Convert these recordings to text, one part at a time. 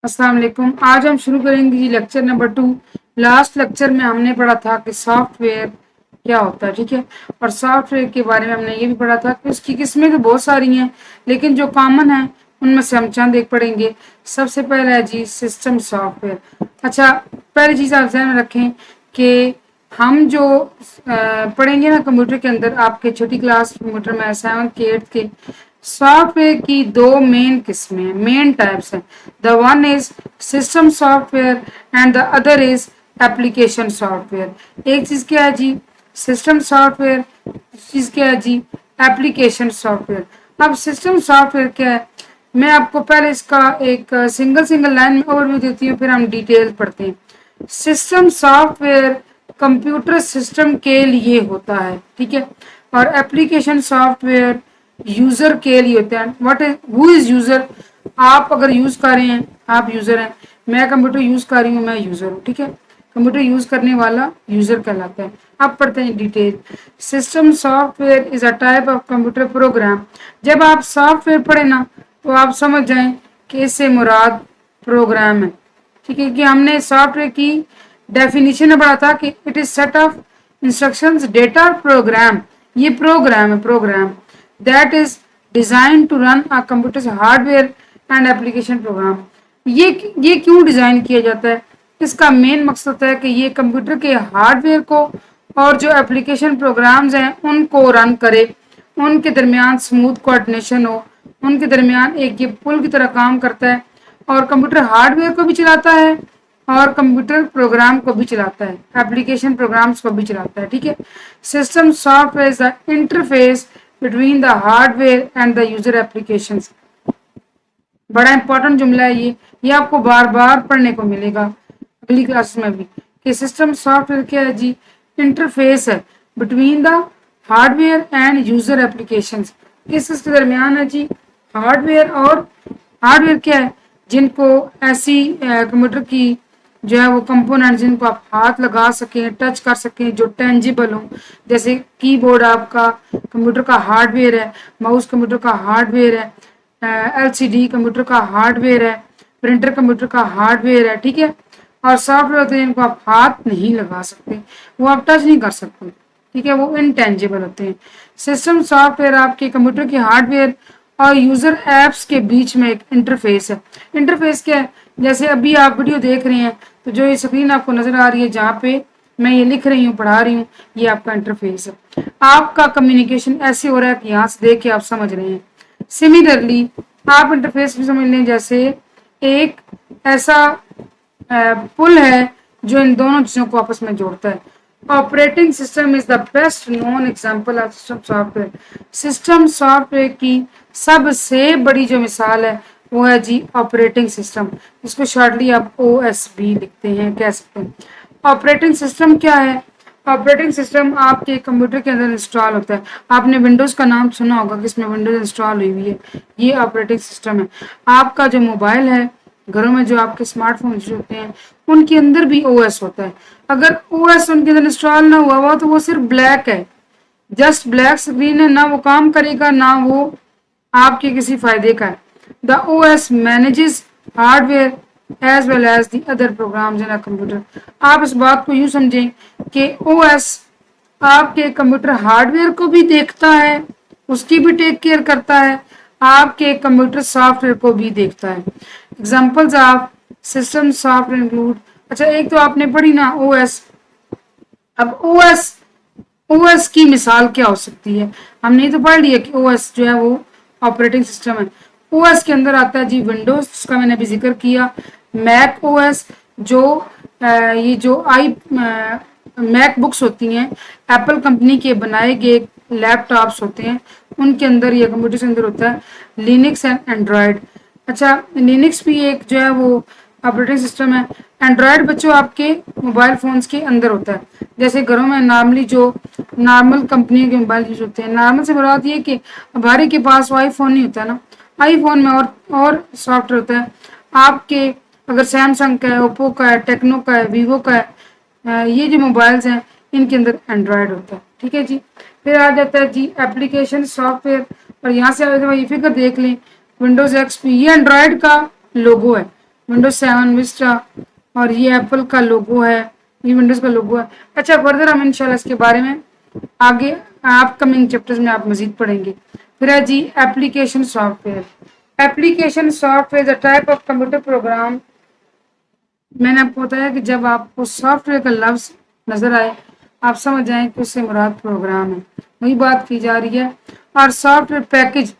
अस्सलाम वालेकुम। आज हम शुरू करेंगे जी लेक्चर नंबर 2। लास्ट लेक्चर में हमने पढ़ा था कि सॉफ्टवेयर क्या होता है, ठीक है। और सॉफ्टवेयर के बारे में हमने ये भी पढ़ा था कि उसकी किस्में तो बहुत सारी हैं, लेकिन जो कॉमन है उनमें से हम चंद एक पढ़ेंगे। सबसे पहला है जी सिस्टम सॉफ्टवेयर। अच्छा, पहली चीज़ आप ध्यान में रखें कि हम जो पढ़ेंगे ना कंप्यूटर के अंदर, आपके छोटी क्लास कंप्यूटर में 7th के 8th के, सॉफ्टवेयर की दो मेन किस्में, मेन टाइप्स हैं। The one is system software and the other is application software. एक चीज क्या है जी सिस्टम सॉफ्टवेयर, चीज क्या है जी एप्लीकेशन सॉफ्टवेयर। अब सिस्टम सॉफ्टवेयर क्या है, मैं आपको पहले इसका एक सिंगल लाइन में ओवरव्यू देती हूँ, फिर हम डिटेल पढ़ते हैं। सिस्टम सॉफ्टवेयर कंप्यूटर सिस्टम के लिए होता है, ठीक है। और एप्लीकेशन सॉफ्टवेयर यूजर के लिए होता है। What is who is user, आप अगर यूज कर रहे हैं आप यूजर हैं, मैं कंप्यूटर यूज कर रही हूँ मैं यूजर हूँ, ठीक है। कंप्यूटर यूज करने वाला यूजर कहलाता है। अब पढ़ते हैं detail. System software is a type of computer programme. जब आप सॉफ्टवेयर पढ़े ना तो आप समझ जाएं कि इससे मुराद प्रोग्राम है, ठीक है। कि हमने सॉफ्टवेयर की डेफिनेशन में पढ़ा था कि it is set of instructions data program. ये प्रोग्राम है, program that is design to run a computer hardware and application program. ये क्यों डिजाइन किया जाता है, इसका मेन मकसद होता है कि ये कंप्यूटर के हार्डवेयर को और जो एप्लीकेशन प्रोग्राम्स हैं उनको रन करे, उनके दरमियान स्मूथ कोऑर्डिनेशन हो, उनके दरमियान एक ये पुल की तरह काम करता है और कंप्यूटर हार्डवेयर को भी चलाता है और कंप्यूटर प्रोग्राम को भी चलाता है, एप्लीकेशन प्रोग्राम्स को भी चलाता है, ठीक है। System software is the interface between the hardware and the user applications. बड़ा इंपॉर्टेंट जुमला है ये आपको बार बार पढ़ने को मिलेगा अगली क्लास में भी, कि सिस्टम सॉफ्टवेयर क्या है जी इंटरफेस है between the hardware and user applications. किसके दरमियान है जी हार्डवेयर, और हार्डवेयर क्या है जिनको ऐसी कंप्यूटर की जो है वो कंपोनेंट जिनको आप हाथ लगा सकें, टच कर सकें, जो टेंजिबल हो, जैसे कीबोर्ड आपका कंप्यूटर का हार्डवेयर है, माउस कंप्यूटर का हार्डवेयर है, एलसीडी कंप्यूटर का हार्डवेयर है, प्रिंटर कंप्यूटर का हार्डवेयर है, ठीक है। और सॉफ्टवेयर होते हैं जिनको आप हाथ नहीं लगा सकते, वो आप टच नहीं कर सकते, ठीक है, वो इनटेंजिबल होते हैं। सिस्टम सॉफ्टवेयर आपके कंप्यूटर के हार्डवेयर और यूजर एप्स के बीच में एक इंटरफेस है। इंटरफेस क्या है, जैसे अभी आप वीडियो देख रहे हैं तो जो ये स्क्रीन आपको नजर आ रही है जहाँ पे मैं ये लिख रही हूँ, पढ़ा रही हूँ, ये आपका इंटरफेस है। आपका कम्युनिकेशन ऐसे हो रहा है कि यहाँ से देख के आप समझ रहे हैं। सिमिलरली आप इंटरफेस भी समझ लें जैसे एक ऐसा पुल है जो इन दोनों चीजों को आपस में जोड़ता है। Operating system is the best known example of system software. System software की सबसे बड़ी जो मिसाल है वो है जी ऑपरेटिंग सिस्टम, इसको शॉर्टली आप OS भी लिखते हैं, कह सकते हैं। ऑपरेटिंग सिस्टम क्या है, ऑपरेटिंग सिस्टम आपके कंप्यूटर के अंदर इंस्टॉल होता है। आपने विंडोज का नाम सुना होगा कि इसमें विंडोज इंस्टॉल हुई हुई है, ये ऑपरेटिंग सिस्टम है। आपका जो मोबाइल है, घरों में जो आपके स्मार्टफोन होते हैं उनके अंदर भी OS होता है। अगर OS उनके अंदर इंस्टॉल ना हुआ हुआ तो वो सिर्फ ब्लैक है, जस्ट ब्लैक स्क्रीन है, ना वो काम करेगा ना वो आपके किसी फायदे का है। The OS manages hardware as well as the other programs in a computer. आप इस बात को यूं समझें कि OS आपके कंप्यूटर हार्डवेयर को भी देखता है, उसकी भी टेक केयर करता है, आपके कंप्यूटर सॉफ्टवेयर को भी देखता है। Examples of system software include, अच्छा एक तो आपने पढ़ी ना OS। अब OS की मिसाल क्या हो सकती है, हमने ये तो पढ़ लिया कि OS जो है वो ऑपरेटिंग सिस्टम है। OS के अंदर आता है जी विंडोज, जिसका मैंने अभी जिक्र किया, मैक OS जो ये जो मैक बुक्स होती हैं, एप्पल कंपनी के बनाए गए लैपटॉप्स होते हैं, उनके अंदर या कंप्यूटर के अंदर होता है लिनक्स एंड एंड्रॉयड। अच्छा, लिनक्स भी एक जो है वो ऑपरेटिंग सिस्टम है। एंड्रॉयड बच्चों आपके मोबाइल फोन्स के अंदर होता है। जैसे घरों में नॉर्मली जो नॉर्मल कंपनी के मोबाइल यूज होते हैं, नॉर्मल से मुराद ये कि हमारे के पास वो आईफोन नहीं होता ना, आईफोन में और सॉफ्टवेयर होता है। आपके अगर सैमसंग का है, ओप्पो का है, टेक्नो का है, वीवो का है, ये जो मोबाइल्स हैं इनके अंदर एंड्रॉयड होता है, ठीक है जी। फिर आ जाता है जी एप्लीकेशन सॉफ्टवेयर, और यहाँ से ये फिगर देख लें विंडोज XP, ये एंड्रॉयड का लोगो है। विंडोज 7 विस्टा, और ये एप्पल का लोगो है, ये विंडोज का लोगो है। अच्छा, फर्दर हम इंशाल्लाह इसके बारे में आगे अपकमिंग चैप्टर्स में आप मजीद पढ़ेंगे। फिर है जी application software. Application software the type of computer program. मैंने आपको बताया कि जब आपको सॉफ्टवेयर का लफ्ज नजर आए, आप समझ जाएं कि उससे मुराद प्रोग्राम है, वही बात की जा रही है। और सॉफ्टवेयर पैकेज,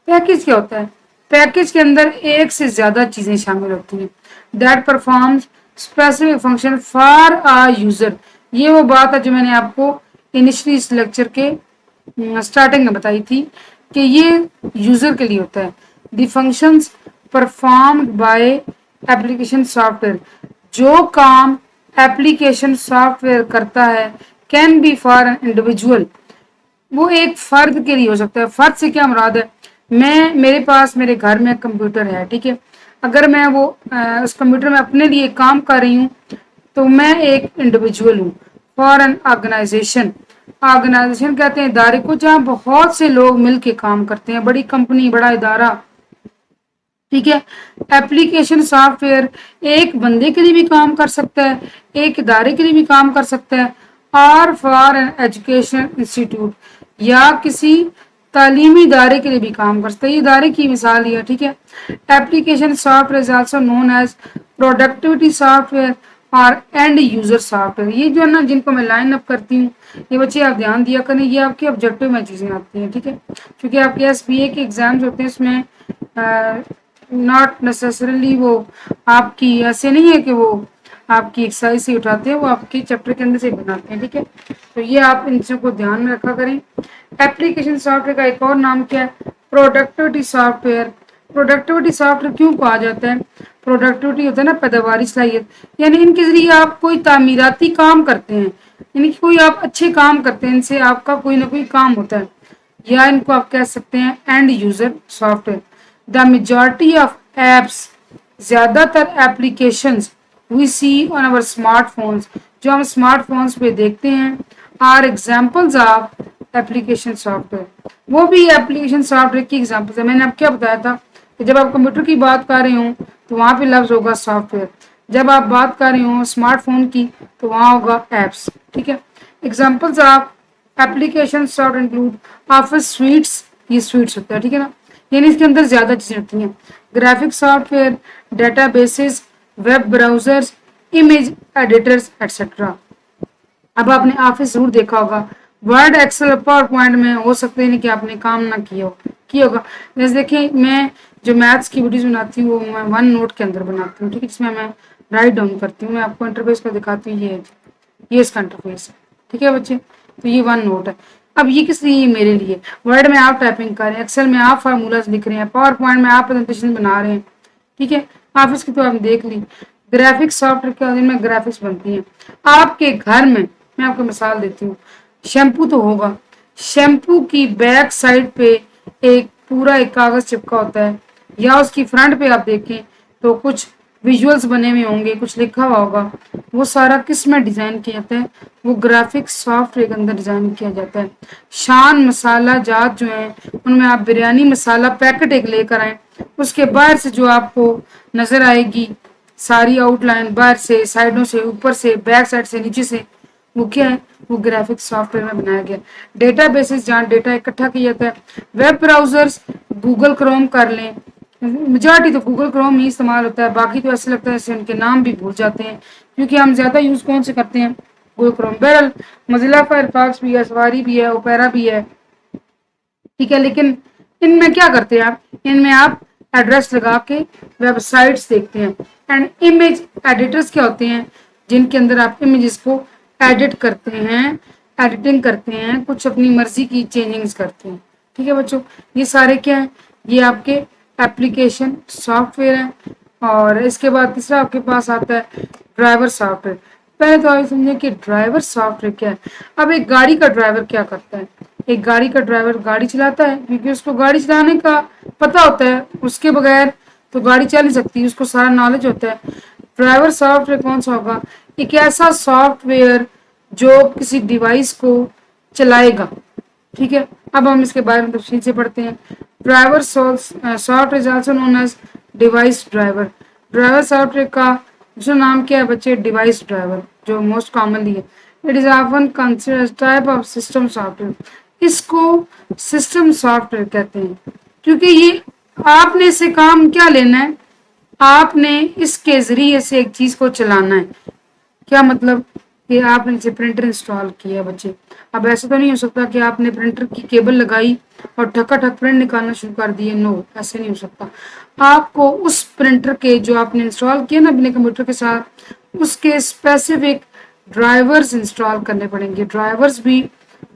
पैकेज क्या होता है? पैकेज के अंदर एक से ज्यादा चीजें शामिल होती हैं। That performs specific function for a user. ये वो बात है जो मैंने आपको इनिशियली इस लेक्चर के स्टार्टिंग में बताई थी कि ये यूजर के लिए होता है। The functions performed by application software, जो काम एप्लीकेशन सॉफ्टवेयर करता है, can be for an individual, वो एक फर्द के लिए हो सकता है। फर्द से क्या मुराद है? मेरे पास मेरे घर में कंप्यूटर है, ठीक है, अगर मैं वो उस कंप्यूटर में अपने लिए काम कर रही हूँ तो मैं एक इंडिविजुअल हूँ। फॉर एन ऑर्गेनाइजेशन, ऑर्गेनाइजेशन कहते हैं इदारे को जहाँ बहुत से लोग मिलके काम करते हैं, बड़ी कंपनी, बड़ा इदारा, ठीक है। एप्लीकेशन सॉफ्टवेयर एक बंदे के लिए भी काम कर सकता है, एक इदारे के लिए भी काम कर सकता है, और फॉर एन एजुकेशन इंस्टीट्यूट, या किसी तालीमी इदारे के लिए भी काम कर सकता है। ये इदारे की मिसाल ही है, ठीक है। Application software is also known as productivity software और एंड यूजर सॉफ्टवेयर। ये जो है ना, जिनको मैं लाइन अप करती हूँ, ये बच्चे आप ध्यान दिया करें, ये आपके ऑब्जेक्टिव में चीजें आती हैं, ठीक है। क्योंकि आपके एसबीए के एग्जाम्स होते हैं, इसमें नॉट नेसेसरली वो आपकी ऐसे नहीं है कि वो आपकी एक्सरसाइज से उठाते हैं, वो आपके चैप्टर के अंदर से बनाते हैं, ठीक है। तो ये आप इन चीजों को ध्यान में रखा करें। एप्लीकेशन सॉफ्टवेयर का एक और नाम क्या है? Productivity software. प्रोडक्टिविटी सॉफ्टवेयर क्यों कहा जाता है? प्रोडक्टिविटी होता है ना, पैदावारी सलाहियत, यानी इनके जरिए आप कोई तामीराती काम करते हैं, यानी कि कोई आप अच्छे काम करते हैं, इनसे आपका कोई ना कोई काम होता है, या इनको आप कह सकते हैं end user software. The majority of apps, ज्यादातर applications we see on our smartphones, जो हम स्मार्टफोन्स पे देखते हैं, are examples of application software. वो भी एप्लीकेशन सॉफ्टवेयर की एग्जाम्पल्स है। मैंने अब क्या बताया था कि जब आप कंप्यूटर की बात कर रहे हो तो वहां पे लफ्ज होगा सॉफ्टवेयर, जब आप बात कर रहे हो स्मार्टफोन की तो वहां होगा एप्स, ठीक है। Examples of application software include office sweets, ये स्वीट्स होता है, ठीक है ना, यानी इसके अंदर ज्यादा चीजें होती हैं। Graphic software, databases, web browsers, image editors etcetera. अब आपने ऑफिस जरूर देखा होगा, वर्ड, एक्सेल, पावर पॉइंट में हो सकते हैं कि आपने काम ना किया होगा। जैसे देखिए, मैं जो मैथ्स की वीडियोस बनाती हूँ वो मैं वन नोट के अंदर बनाती हूँ, ठीक है, जिसमें मैं राइट डाउन करती हूँ। मैं आपको इंटरफेस को दिखाती हूँ, ये इसका इंटरफेस है, ठीक है बच्चे। तो ये वन नोट है। अब ये किस लिए? मेरे लिए। वर्ड में आप टाइपिंग कर रहे हैं, एक्सेल में आप फार्मूलाज लिख रहे हैं, पावर पॉइंट में आप प्रेजेंटेशन बना रहे हैं, ठीक है। ऑफिस की तो आपने देख ली। ग्राफिक्स सॉफ्टवेयर के जिनमें ग्राफिक्स बनती हैं आपके घर में। मैं आपको मिसाल देती हूँ, शैम्पू तो होगा, शैम्पू की बैक साइड पे एक पूरा एक कागज चिपका होता है, या उसकी फ्रंट पे आप देखें तो कुछ विजुअल्स बने हुए होंगे, कुछ लिखा हुआ होगा। वो सारा किस में डिजाइन किया जाता है? वो ग्राफिक्स सॉफ्टवेयर के अंदर डिजाइन किया जाता है। शान मसाला जात जो है उनमें आप बिरयानी मसाला पैकेट एक लेकर आए, उसके बाहर से जो आपको नजर आएगी सारी आउटलाइन, बाहर से, साइडों से, ऊपर से, बैक साइड से, नीचे से, वो क्या है? वो ग्राफिक्स सॉफ्टवेयर में बनाया गया। डेटाबेसेस, जहाँ डेटा इकट्ठा किया जाता है। वेब ब्राउजर्स, गूगल क्रोम कर लें, मेजॉरिटी तो गूगल क्रोम ही इस्तेमाल होता है, बाकी तो ऐसे लगता है जैसे उनके नाम भी भूल जाते हैं, क्योंकि हम ज्यादा यूज कौन से करते हैं? Google Chrome. बहरहाल मोजिला फायरफॉक्स भी है, सवारी भी है, ओपेरा भी है, ठीक है। लेकिन इनमें क्या करते हैं आप? इनमें आप एड्रेस लगा के वेबसाइट्स देखते हैं। एंड इमेज एडिटर्स क्या होते हैं? जिनके अंदर आप इमेजेस को एडिट करते हैं, एडिटिंग करते हैं, कुछ अपनी मर्जी की चेंजिंग्स करते हैं, ठीक है बच्चों। ये सारे क्या है? ये आपके एप्लीकेशन सॉफ्टवेयर है। और इसके बाद तीसरा आपके पास आता है ड्राइवर सॉफ्टवेयर। पहले तो आप समझे कि ड्राइवर सॉफ्टवेयर क्या है। अब एक गाड़ी का ड्राइवर क्या करता है? एक गाड़ी का ड्राइवर गाड़ी चलाता है, क्योंकि उसको गाड़ी चलाने का पता होता है, उसके बगैर तो गाड़ी चल नहीं सकती, उसको सारा नॉलेज होता है। ड्राइवर सॉफ्टवेयर कौन सा होगा? एक ऐसा सॉफ्टवेयर जो किसी डिवाइस को चलाएगा, ठीक है। अब हम इसके बारे में तफसील से पढ़ते हैं। Driver software is also known edge device driver. Driver software का दूसरा नाम क्या है बच्चे? डिवाइस ड्राइवर, जो मोस्ट कॉमनली है। It is often considered type of system software. इसको सिस्टम सॉफ्टवेयर कहते हैं क्योंकि ये आपने से काम क्या लेना है, आपने इसके जरिए से एक चीज को चलाना है। क्या मतलब कि आपने इसे प्रिंटर इंस्टॉल किया बच्चे। अब ऐसा तो नहीं हो सकता कि आपने प्रिंटर की केबल लगाई और ठक प्रिंट निकालना शुरू कर दिए। नो, ऐसे नहीं हो सकता। आपको उस प्रिंटर के जो आपने इंस्टॉल किया ना अपने कंप्यूटर के साथ, उसके स्पेसिफिक ड्राइवर्स इंस्टॉल करने पड़ेंगे। ड्राइवर्स भी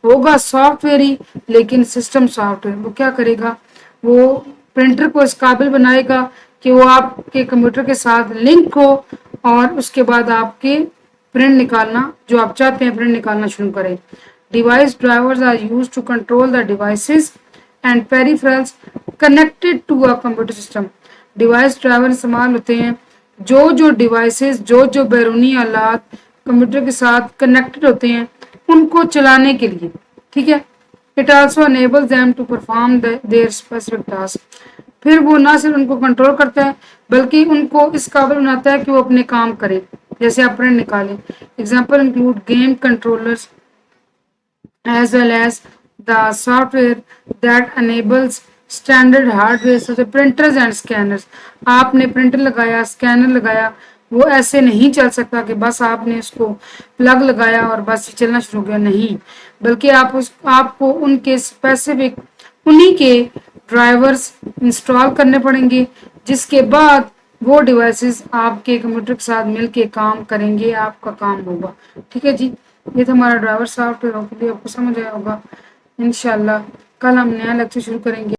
होगा सॉफ्टवेयर ही, लेकिन सिस्टम सॉफ्टवेयर। वो क्या करेगा, वो प्रिंटर को इस काबिल बनाएगा कि वो आपके कंप्यूटर के साथ लिंक हो और उसके बाद आपके प्रिंट निकालना, जो आप चाहते हैं प्रिंट निकालना शुरू करें। Device drivers are used to control the devices and peripherals connected to a computer system. Device driver इस्तेमाल होते हैं जो डिवाइसेस, जो बैरूनी आलात कंप्यूटर के साथ कनेक्टेड होते हैं उनको चलाने के लिए, ठीक है। It also enables them to perform their specific task। फिर वो ना सिर्फ उनको कंट्रोल करता है बल्कि उनको इस काबिल बनाता है कि वो अपने काम करें। जैसे आप प्रिंट निकालें, example include game controllers as well as the software that enables standard hardware such as printers and scanners। आपने प्रिंटर लगाया, स्कैनर लगाया, वो ऐसे नहीं चल सकता कि बस आपने उसको प्लग लगाया और बस चलना शुरू हो गया, नहीं। बल्कि आपको उनके स्पेसिफिक उन्हीं के ड्राइवर्स इंस्टॉल करने पड़ेंगे, जिसके बाद वो डिवाइसेस आपके कंप्यूटर के साथ मिलके काम करेंगे, आपका काम होगा। ठीक है जी, ये तो हमारा ड्राइवर सॉफ्टवेयर आपको समझ आया होगा। इंशाल्लाह कल हम नया लेक्चर शुरू करेंगे।